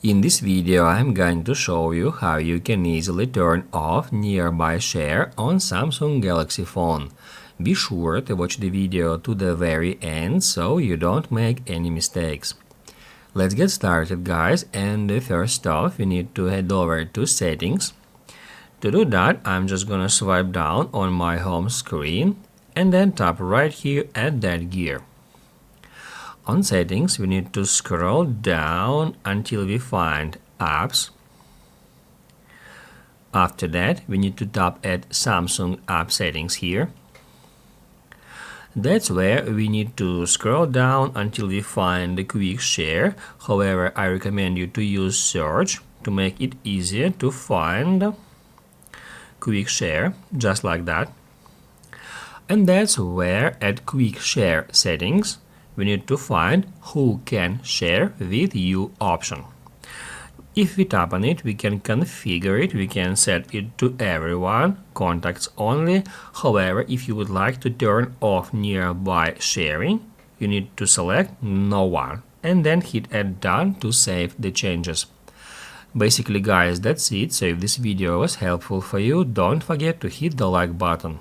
In this video, I'm going to show you how you can easily turn off Nearby Share on Samsung Galaxy phone. Be sure to watch the video to the very end so you don't make any mistakes. Let's get started, guys, and first off we need to head over to Settings. To do that, I'm just gonna swipe down on my home screen and then tap right here at that gear. On Settings, we need to scroll down until we find Apps. After that, we need to tap at Samsung App Settings here. That's where we need to scroll down until we find the Quick Share. However, I recommend you to use Search to make it easier to find Quick Share, just like that. And that's where at Quick Share Settings, we need to find Who Can Share With You option. If we tap on it, we can configure it, we can set it to everyone, contacts only. However, if you would like to turn off nearby sharing, you need to select no one and then hit add done to save the changes. Basically, guys, that's it. So if this video was helpful for you, don't forget to hit the like button.